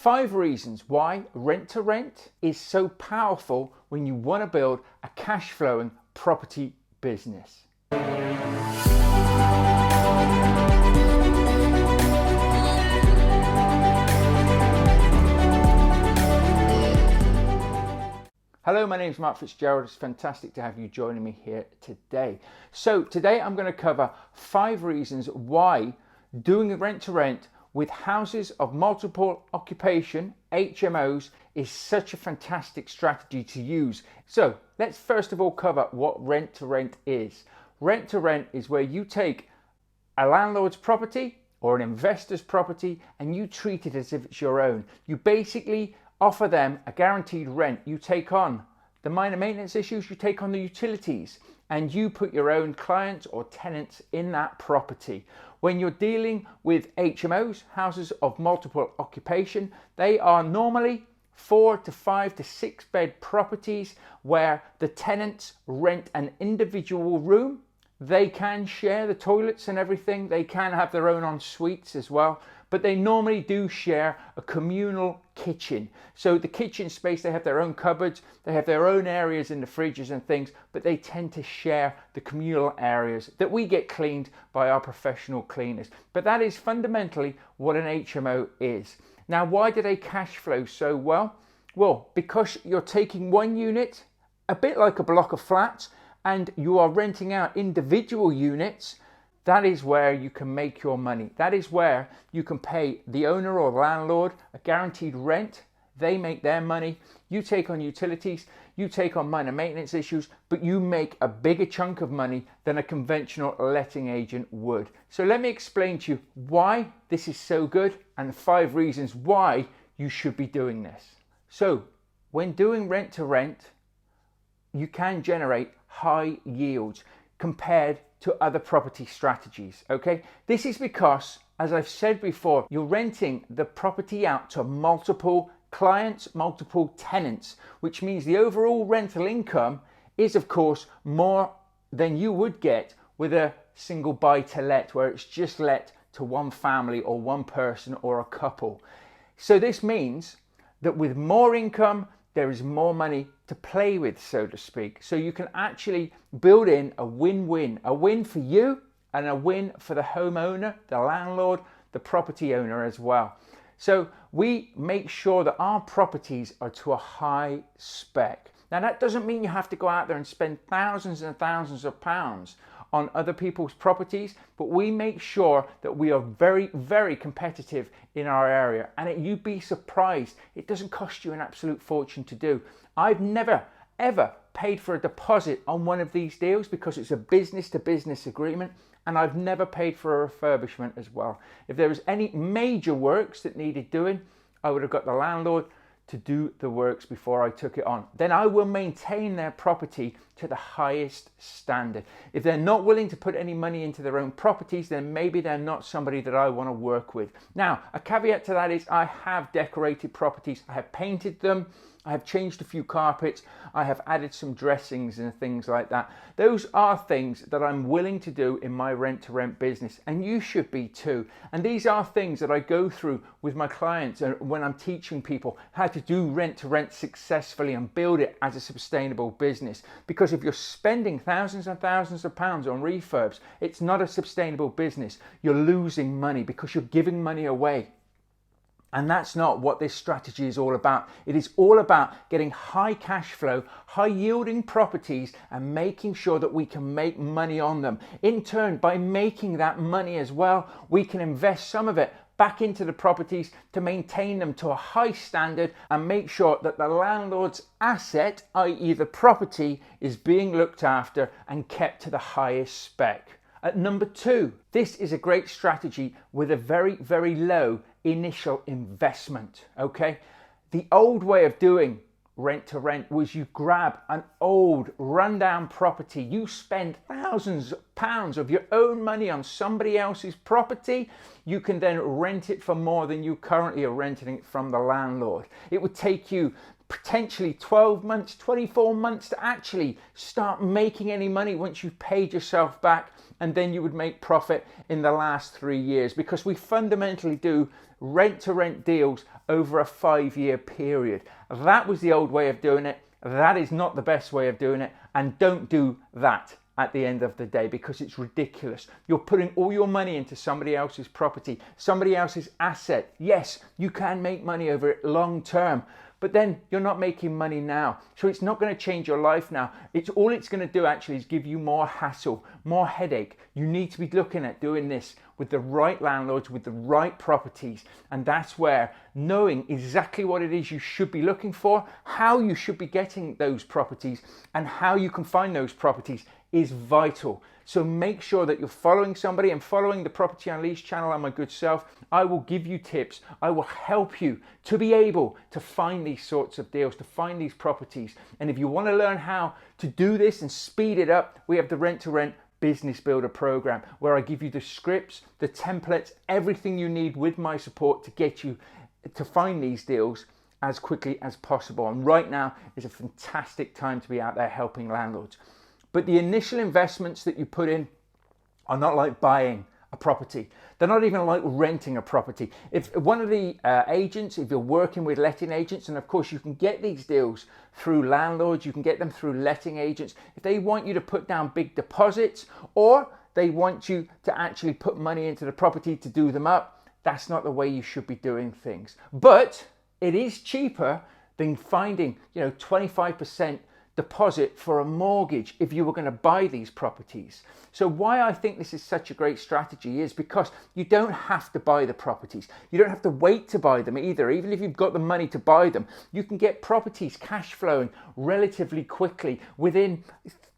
5 reasons why rent to rent is so powerful when you want to build a cash flowing property business. Hello, my name is Mark Fitzgerald. It's fantastic to have you joining me here today. So today I'm going to cover 5 reasons why doing rent to rent with houses of multiple occupation, HMOs, is such a fantastic strategy to use. So let's first of all cover what rent to rent is. Rent to rent is where you take a landlord's property or an investor's property and you treat it as if it's your own. You basically offer them a guaranteed rent. You take on the minor maintenance issues, you take on the utilities, and you put your own clients or tenants in that property. When you're dealing with HMOs, houses of multiple occupation, they are normally 4 to 5 to 6 bed properties where the tenants rent an individual room. They can share the toilets and everything. They can have their own en-suites as well, but they normally do share a communal kitchen. So the kitchen space, they have their own cupboards, they have their own areas in the fridges and things, but they tend to share the communal areas that we get cleaned by our professional cleaners. But that is fundamentally what an HMO is. Now, why do they cash flow so well? Well, because you're taking one unit, a bit like a block of flats, and you are renting out individual units. That is where you can make your money. That is where you can pay the owner or landlord a guaranteed rent. They make their money. You take on utilities, you take on minor maintenance issues, but you make a bigger chunk of money than a conventional letting agent would. So let me explain to you why this is so good and 5 reasons why you should be doing this. So when doing rent to rent, you can generate high yields compared to other property strategies, okay? This is because, as I've said before, you're renting the property out to multiple clients, multiple tenants, which means the overall rental income is, of course, more than you would get with a single buy-to-let, where it's just let to one family or one person or a couple. So this means that with more income, there is more money to play with, so to speak. So you can actually build in a win-win, a win for you and a win for the homeowner, the landlord, the property owner as well. So we make sure that our properties are to a high spec. Now that doesn't mean you have to go out there and spend thousands and thousands of pounds on other people's properties, but we make sure that we are very, very competitive in our area. And you'd be surprised, it doesn't cost you an absolute fortune to do. I've never, ever paid for a deposit on one of these deals because it's a business to business agreement, and I've never paid for a refurbishment as well. If there was any major works that needed doing, I would have got the landlord to do the works before I took it on. Then I will maintain their property to the highest standard. If they're not willing to put any money into their own properties, then maybe they're not somebody that I want to work with. Now, a caveat to that is I have decorated properties. I have painted them. I have changed a few carpets. I have added some dressings and things like that. Those are things that I'm willing to do in my rent to rent business, and you should be too. And these are things that I go through with my clients when I'm teaching people how to do rent to rent successfully and build it as a sustainable business. Because if you're spending thousands and thousands of pounds on refurbs, it's not a sustainable business. You're losing money because you're giving money away. And that's not what this strategy is all about. It is all about getting high cash flow, high yielding properties and making sure that we can make money on them. In turn, by making that money as well, we can invest some of it back into the properties to maintain them to a high standard and make sure that the landlord's asset, i.e. the property, is being looked after and kept to the highest spec. At number 2, this is a great strategy with a very, very low initial investment, okay? The old way of doing rent to rent was you grab an old rundown property, you spend thousands of pounds of your own money on somebody else's property, you can then rent it for more than you currently are renting it from the landlord. It would take you potentially 12 months, 24 months to actually start making any money once you've paid yourself back, and then you would make profit in the last 3 years, because we fundamentally do rent to rent deals over a 5-year period. That was the old way of doing it. That is not the best way of doing it, and don't do that at the end of the day, because it's ridiculous. You're putting all your money into somebody else's property, somebody else's asset. Yes, you can make money over it long term, but then you're not making money now. So it's not going to change your life now. All it's going to do actually is give you more hassle, more headache. You need to be looking at doing this with the right landlords, with the right properties. And that's where knowing exactly what it is you should be looking for, how you should be getting those properties, and how you can find those properties is vital. So make sure that you're following somebody and following the Property Unleashed channel and my good self. I will give you tips. I will help you to be able to find these sorts of deals, to find these properties. And if you want to learn how to do this and speed it up, we have the Rent to Rent Business Builder program, where I give you the scripts, the templates, everything you need with my support to get you to find these deals as quickly as possible. And right now is a fantastic time to be out there helping landlords. But the initial investments that you put in are not like buying a property. They're not even like renting a property. If one of the agents, if you're working with letting agents, and of course you can get these deals through landlords, you can get them through letting agents. If they want you to put down big deposits, or they want you to actually put money into the property to do them up, that's not the way you should be doing things. But it is cheaper than finding, 25% deposit for a mortgage if you were going to buy these properties. So why I think this is such a great strategy is because you don't have to buy the properties. You don't have to wait to buy them either. Even if you've got the money to buy them, you can get properties cash flowing relatively quickly within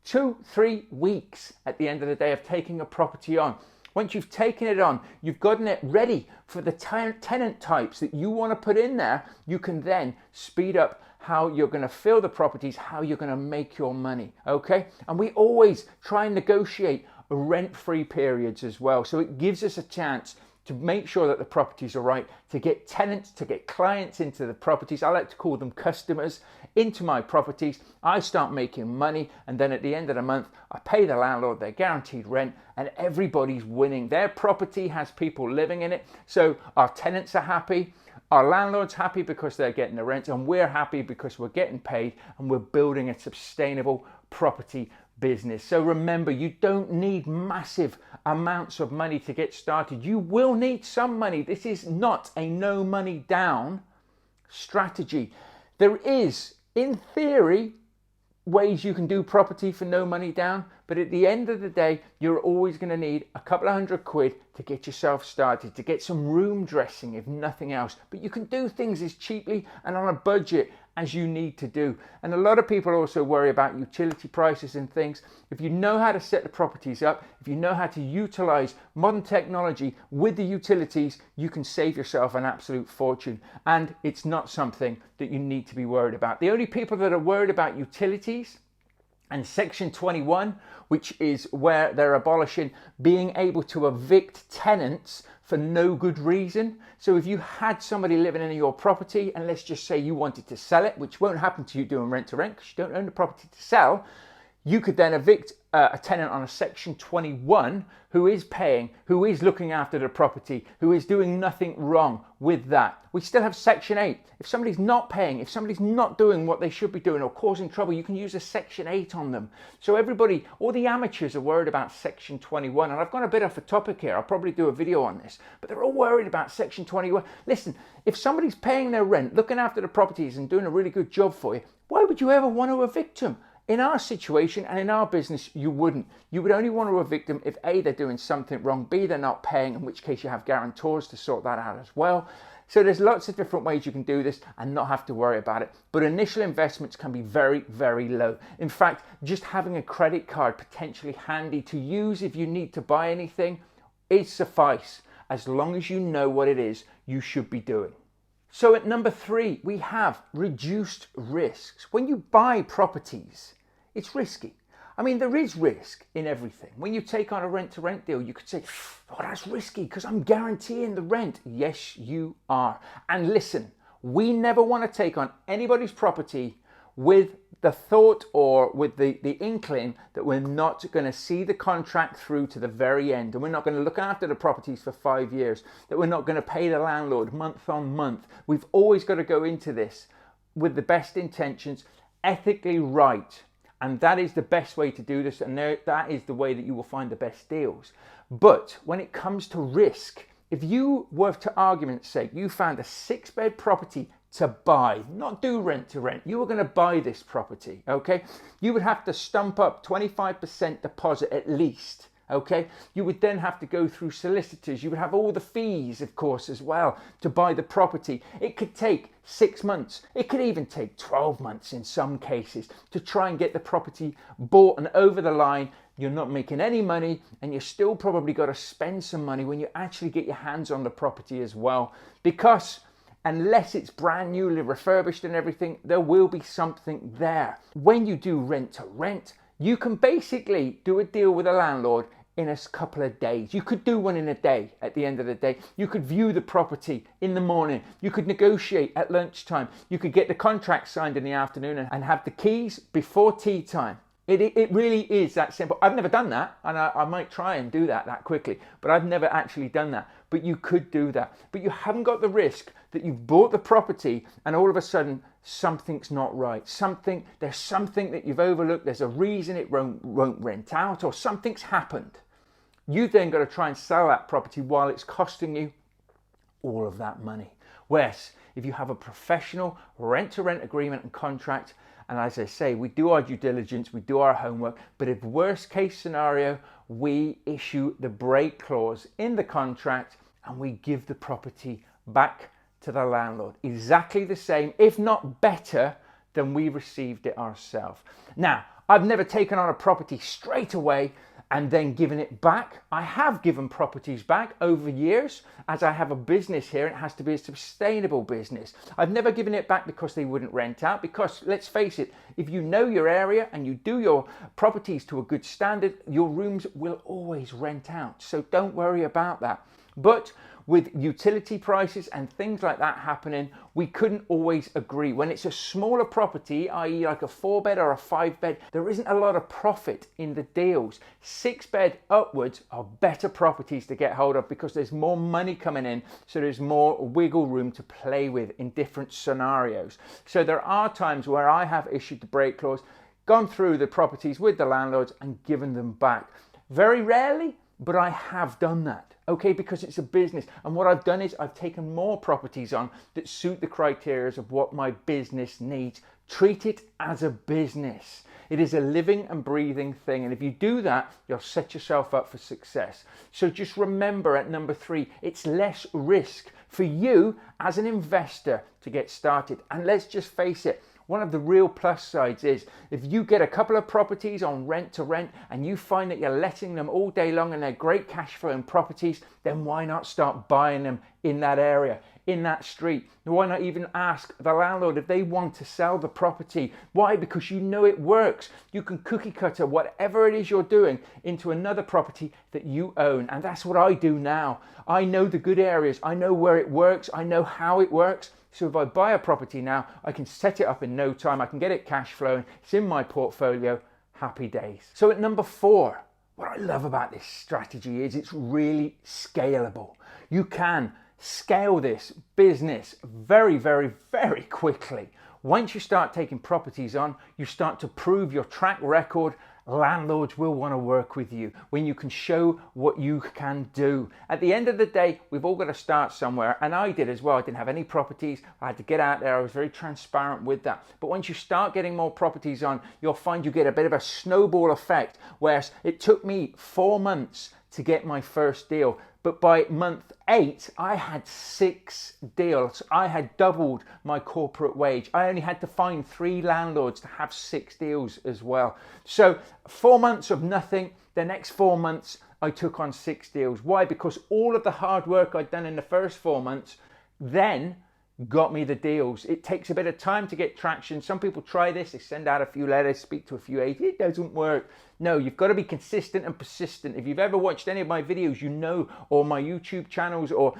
2-3 weeks at the end of the day of taking a property on. Once you've taken it on, you've gotten it ready for the tenant types that you want to put in there, you can then speed up how you're going to fill the properties, how you're going to make your money, okay? And we always try and negotiate rent-free periods as well. So it gives us a chance to make sure that the properties are right, to get tenants, to get clients into the properties. I like to call them customers into my properties. I start making money, and then at the end of the month, I pay the landlord their guaranteed rent, and everybody's winning. Their property has people living in it, so our tenants are happy. Our landlord's happy because they're getting the rent, and we're happy because we're getting paid, and we're building a sustainable property business. So remember, you don't need massive amounts of money to get started. You will need some money. This is not a no money down strategy. There is, in theory, ways you can do property for no money down, but at the end of the day, you're always going to need a couple of £100 to get yourself started, to get some room dressing, if nothing else. But you can do things as cheaply and on a budget as you need to do. And a lot of people also worry about utility prices and things. If you know how to set the properties up, if you know how to utilize modern technology with the utilities, you can save yourself an absolute fortune. And it's not something that you need to be worried about. The only people that are worried about utilities and Section 21, which is where they're abolishing being able to evict tenants for no good reason. So if you had somebody living in your property, and let's just say you wanted to sell it, which won't happen to you doing rent to rent because you don't own the property to sell, you could then evict a tenant on a Section 21 who is paying, who is looking after the property, who is doing nothing wrong with that. We still have Section 8. If somebody's not paying, if somebody's not doing what they should be doing or causing trouble, you can use a Section 8 on them. So everybody, all the amateurs are worried about Section 21. And I've gone a bit off the topic here. I'll probably do a video on this. But they're all worried about Section 21. Listen, if somebody's paying their rent, looking after the properties and doing a really good job for you, why would you ever want to evict them? In our situation and in our business, you wouldn't. You would only want to evict them if A, they're doing something wrong, B, they're not paying, in which case you have guarantors to sort that out as well. So there's lots of different ways you can do this and not have to worry about it. But initial investments can be very, very low. In fact, just having a credit card potentially handy to use if you need to buy anything is suffice, as long as you know what it is you should be doing. So at number 3, we have reduced risks. When you buy properties, it's risky. I mean, there is risk in everything. When you take on a rent-to-rent deal, you could say, oh, that's risky because I'm guaranteeing the rent. Yes, you are. And listen, we never want to take on anybody's property with the thought or with the inkling that we're not going to see the contract through to the very end, and we're not going to look after the properties for 5 years, that we're not going to pay the landlord month on month. We've always got to go into this with the best intentions, ethically right. And that is the best way to do this, and that is the way that you will find the best deals. But when it comes to risk, if you were, to argument's sake, you found a 6-bed property to buy, not do rent to rent, you were going to buy this property, okay? You would have to stump up 25% deposit at least, okay? You would then have to go through solicitors. You would have all the fees, of course, as well to buy the property. It could take 6 months. It could even take 12 months in some cases to try and get the property bought and over the line. You're not making any money, and you still probably got to spend some money when you actually get your hands on the property as well, because unless it's brand newly refurbished and everything, there will be something there. When you do rent to rent, you can basically do a deal with a landlord in a couple of days. You could do one in a day at the end of the day. You could view the property in the morning. You could negotiate at lunchtime. You could get the contract signed in the afternoon and have the keys before tea time. It really is that simple. I've never done that, and I might try and do that quickly, but I've never actually done that. But you could do that. But you haven't got the risk that you've bought the property and all of a sudden something's not right. There's something that you've overlooked. There's a reason it won't rent out, or something's happened. You then got to try and sell that property while it's costing you all of that money. Whereas if you have a professional rent-to-rent agreement and contract, and as I say, we do our due diligence, we do our homework, but if worst case scenario, we issue the break clause in the contract and we give the property back to the landlord. Exactly the same, if not better, than we received it ourselves. Now, I've never taken on a property straight away and then given it back. I have given properties back over years. As I have a business here, it has to be a sustainable business. I've never given it back because they wouldn't rent out, because let's face it, if you know your area and you do your properties to a good standard, your rooms will always rent out. So don't worry about that. But with utility prices and things like that happening, we couldn't always agree. When it's a smaller property, i.e. like a 4-bed or a 5-bed, there isn't a lot of profit in the deals. 6-bed upwards are better properties to get hold of because there's more money coming in, so there's more wiggle room to play with in different scenarios. So there are times where I have issued the break clause, gone through the properties with the landlords and given them back. Very rarely, but I have done that, okay, because it's a business. And what I've done is I've taken more properties on that suit the criteria of what my business needs. Treat it as a business. It is a living and breathing thing. And if you do that, you'll set yourself up for success. So just remember at number 3, it's less risk for you as an investor to get started. And let's just face it, one of the real plus sides is if you get a couple of properties on rent to rent and you find that you're letting them all day long and they're great cash flowing properties, then why not start buying them in that area, in that street? Why not even ask the landlord if they want to sell the property? Why? Because you know it works. You can cookie cutter whatever it is you're doing into another property that you own. And that's what I do now. I know the good areas. I know where it works. I know how it works. So if I buy a property now, I can set it up in no time. I can get it cash flowing. It's in my portfolio. Happy days. So at number 4, what I love about this strategy is it's really scalable. You can scale this business very, very, very quickly. Once you start taking properties on, you start to prove your track record. Landlords will want to work with you when you can show what you can do. At the end of the day, we've all got to start somewhere, and I did as well. I didn't have any properties. I had to get out there. I was very transparent with that. But once you start getting more properties on, you'll find you get a bit of a snowball effect, whereas it took me 4 months to get my first deal. But by month 8, I had 6 deals. I had doubled my corporate wage. I only had to find 3 landlords to have 6 deals as well. So 4 months of nothing. The next 4 months, I took on 6 deals. Why? Because all of the hard work I'd done in the first 4 months then got me the deals. It takes a bit of time to get traction. Some people try this, they send out a few letters, speak to a few agents, it doesn't work. No, you've got to be consistent and persistent. If you've ever watched any of my videos, you know, or my YouTube channels, or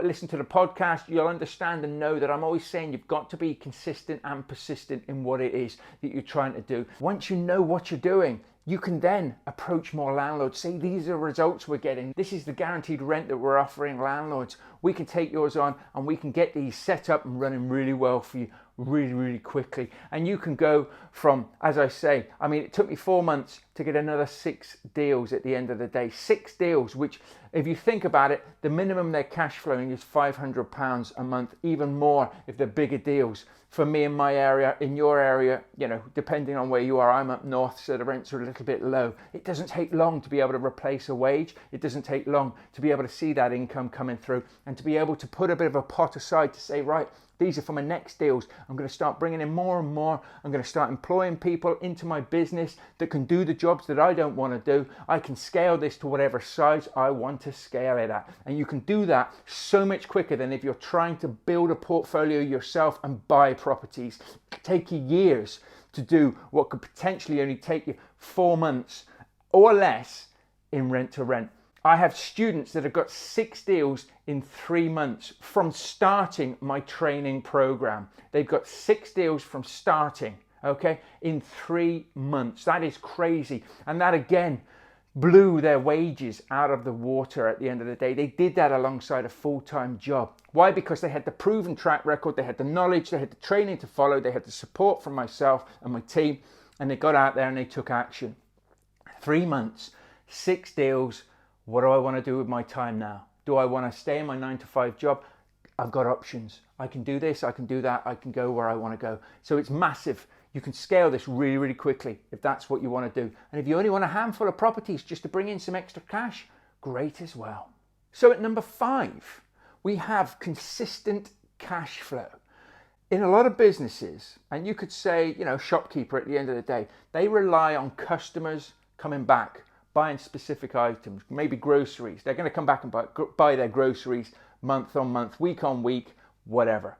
listen to the podcast, you'll understand and know that I'm always saying you've got to be consistent and persistent in what it is that you're trying to do. Once you know what you're doing, you can then approach more landlords, say these are the results we're getting, this is the guaranteed rent that we're offering landlords, we can take yours on and we can get these set up and running really well for you really quickly. And you can go from, as I say, I mean, it took me 4 months to get another 6 deals at the end of the day. 6 deals, which if you think about it, the minimum they're cash flowing is £500 a month, even more if they're bigger deals. For me in my area, in your area, you know, depending on where you are, I'm up north, so the rents are a little bit low. It doesn't take long to be able to replace a wage. It doesn't take long to be able to see that income coming through and to be able to put a bit of a pot aside to say, right, these are for my next deals. I'm going to start bringing in more and more. I'm going to start employing people into my business that can do the jobs that I don't want to do. I can scale this to whatever size I want to scale it at. And you can do that so much quicker than if you're trying to build a portfolio yourself and buy properties. It could take you years to do what could potentially only take you 4 months or less in rent to rent. I have students that have got 6 deals in 3 months from starting my training program. They've got 6 deals from starting, okay, in 3 months. That is crazy. And that again blew their wages out of the water at the end of the day. They did that alongside a full-time job. Why? Because they had the proven track record, they had the knowledge, they had the training to follow, they had the support from myself and my team, and they got out there and they took action. 3 months, 6 deals. What do I want to do with my time now? Do I want to stay in my 9-to-5 job? I've got options. I can do this, I can do that, I can go where I want to go. So it's massive. You can scale this really quickly if that's what you want to do. And if you only want a handful of properties just to bring in some extra cash, great as well. So at number 5, we have consistent cash flow. In a lot of businesses, and you could say, you know, shopkeeper at the end of the day, they rely on customers coming back, buying specific items, maybe groceries. They're going to come back and buy their groceries month on month, week on week, whatever.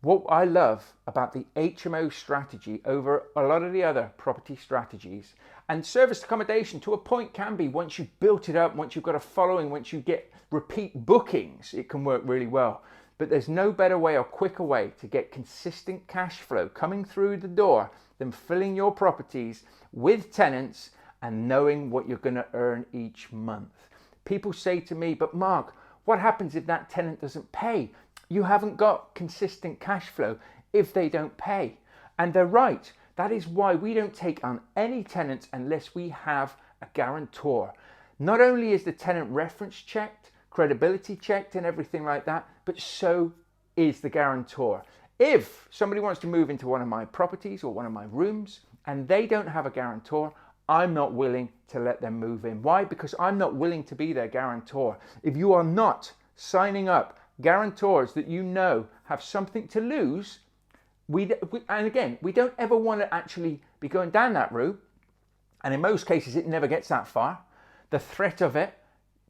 What I love about the HMO strategy over a lot of the other property strategies, and serviced accommodation to a point can be, once you've built it up, once you've got a following, once you get repeat bookings, it can work really well. But there's no better way or quicker way to get consistent cash flow coming through the door than filling your properties with tenants and knowing what you're going to earn each month. People say to me, but Mark, what happens if that tenant doesn't pay? You haven't got consistent cash flow if they don't pay. And they're right. That is why we don't take on any tenants unless we have a guarantor. Not only is the tenant reference checked, credibility checked and everything like that, but so is the guarantor. If somebody wants to move into one of my properties or one of my rooms and they don't have a guarantor, I'm not willing to let them move in. Why? Because I'm not willing to be their guarantor. If you are not signing up guarantors that you know have something to lose, and again, we don't ever want to actually be going down that route. And in most cases, it never gets that far. The threat of it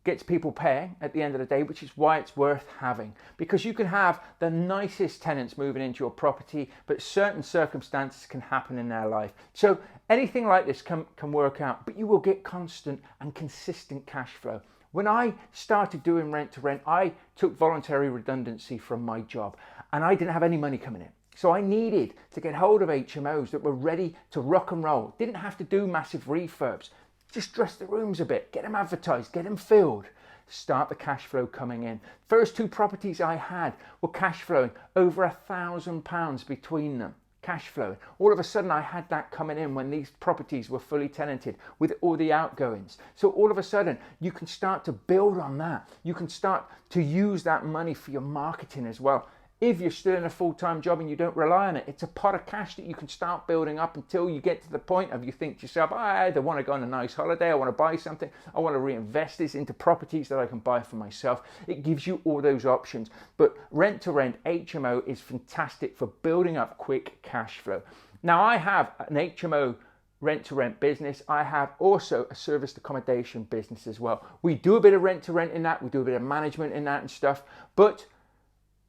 gets people paying at the end of the day, which is why it's worth having. Because you can have the nicest tenants moving into your property, but certain circumstances can happen in their life. So anything like this can work out, but you will get constant and consistent cash flow. When I started doing rent to rent, I took voluntary redundancy from my job and I didn't have any money coming in. So I needed to get hold of HMOs that were ready to rock and roll. Didn't have to do massive refurbs. Just dress the rooms a bit, get them advertised, get them filled. Start the cash flow coming in. First 2 properties I had were cash flowing over £1,000 between them. Cash flowing. All of a sudden I had that coming in when these properties were fully tenanted with all the outgoings. So all of a sudden you can start to build on that. You can start to use that money for your marketing as well. If you're still in a full-time job and you don't rely on it, it's a pot of cash that you can start building up until you get to the point of you think to yourself, I either want to go on a nice holiday, I want to buy something, I want to reinvest this into properties that I can buy for myself. It gives you all those options. But rent to rent, HMO is fantastic for building up quick cash flow. Now I have an HMO rent to rent business. I have also a serviced accommodation business as well. We do a bit of rent to rent in that, we do a bit of management in that and stuff, but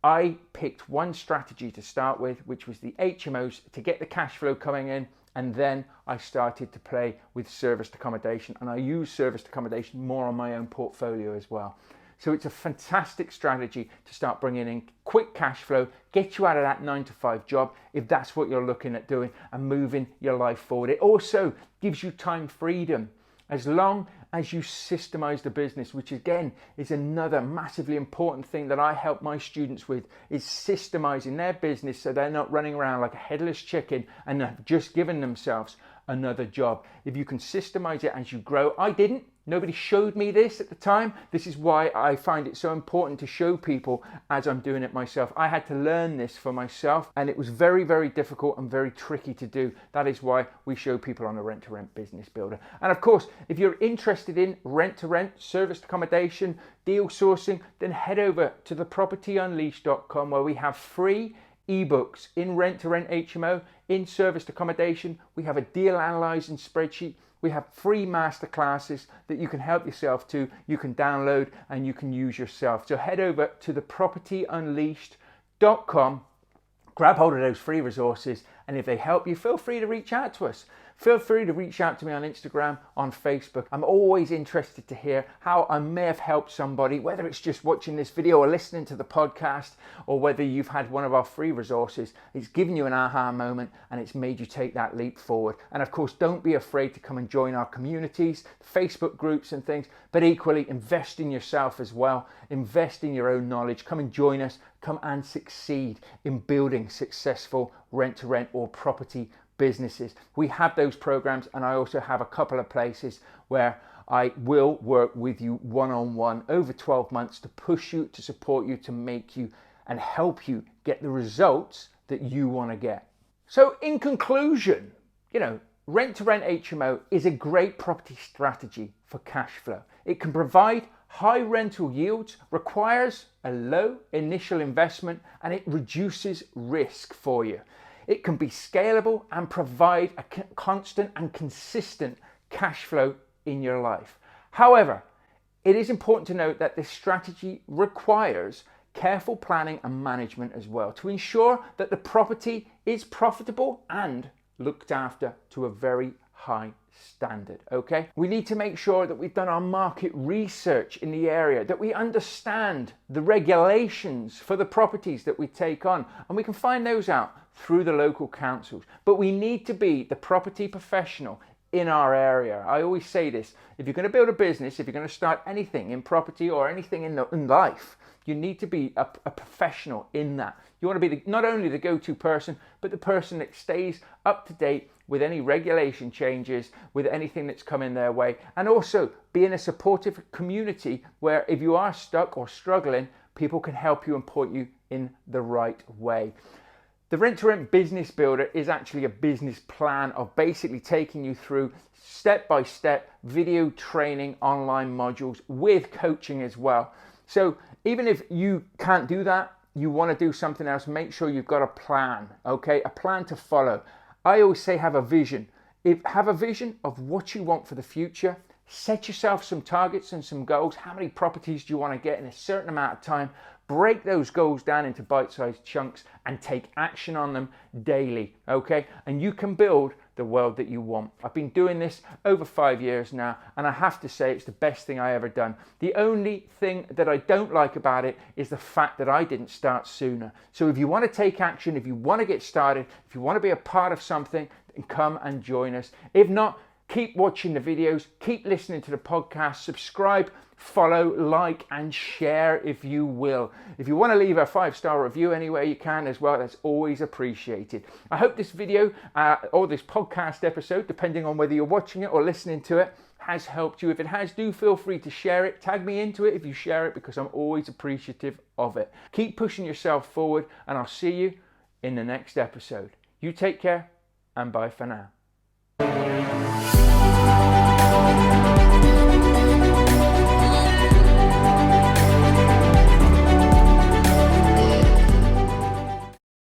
I picked one strategy to start with, which was the HMOs to get the cash flow coming in. And then I started to play with serviced accommodation, and I use serviced accommodation more on my own portfolio as well. So it's a fantastic strategy to start bringing in quick cash flow, get you out of that 9-to-5 job if that's what you're looking at doing, and moving your life forward. It also gives you time freedom as long as you systemize the business, which again is another massively important thing that I help my students with, is systemizing their business so they're not running around like a headless chicken and have just given themselves another job. If you can systemize it as you grow, I didn't. Nobody showed me this at the time. This is why I find it so important to show people as I'm doing it myself. I had to learn this for myself, and it was very, very difficult and very tricky to do. That is why we show people on a rent-to-rent business builder. And of course, if you're interested in rent-to-rent, serviced accommodation, deal sourcing, then head over to thepropertyunleashed.com, where we have free ebooks in rent-to-rent HMO, in serviced accommodation. We have a deal analyzing spreadsheet. We have free masterclasses that you can help yourself to, you can download and you can use yourself. So head over to thepropertyunleashed.com, grab hold of those free resources, and if they help you, feel free to reach out to us. Feel free to reach out to me on Instagram, on Facebook. I'm always interested to hear how I may have helped somebody, whether it's just watching this video or listening to the podcast, or whether you've had one of our free resources. It's given you an aha moment and it's made you take that leap forward. And of course, don't be afraid to come and join our communities, Facebook groups and things, but equally invest in yourself as well. Invest in your own knowledge. Come and join us. Come and succeed in building successful rent-to-rent or property businesses. We have those programs, and I also have a couple of places where I will work with you one-on-one over 12 months to push you, to support you, to make you and help you get the results that you want to get. So in conclusion, rent-to-rent HMO is a great property strategy for cash flow. It can provide high rental yields, requires a low initial investment, and it reduces risk for you. It can be scalable and provide a constant and consistent cash flow in your life. However, it is important to note that this strategy requires careful planning and management as well to ensure that the property is profitable and looked after to a very high standard. Okay, we need to make sure that we've done our market research in the area, that we understand the regulations for the properties that we take on, and we can find those out through the local councils. But we need to be the property professional in our area. I always say this: if you're going to build a business, if you're going to start anything in property or anything in life, you need to be a professional in that. You want to be not only the go-to person, but the person that stays up to date with any regulation changes, with anything that's coming their way, and also be in a supportive community where if you are stuck or struggling, people can help you and point you in the right way. The Rent-to-Rent Business Builder is actually a business plan of basically taking you through step-by-step video training online modules with coaching as well. So even if you can't do that, you want to do something else, make sure you've got a plan, okay? A plan to follow. I always say have a vision. Have a vision of what you want for the future. Set yourself some targets and some goals. How many properties do you want to get in a certain amount of time? Break those goals down into bite-sized chunks and take action on them daily, okay? And you can build the world that you want. I've been doing this over 5 years now, and I have to say it's the best thing I ever done. The only thing that I don't like about it is the fact that I didn't start sooner. So if you want to take action, if you want to get started, if you want to be a part of something, then come and join us. If not, keep watching the videos, keep listening to the podcast, subscribe, follow, like, and share if you will. If you want to leave a 5-star review anywhere you can as well, that's always appreciated. I hope this video or this podcast episode, depending on whether you're watching it or listening to it, has helped you. If it has, do feel free to share it. Tag me into it if you share it, because I'm always appreciative of it. Keep pushing yourself forward, and I'll see you in the next episode. You take care, and bye for now.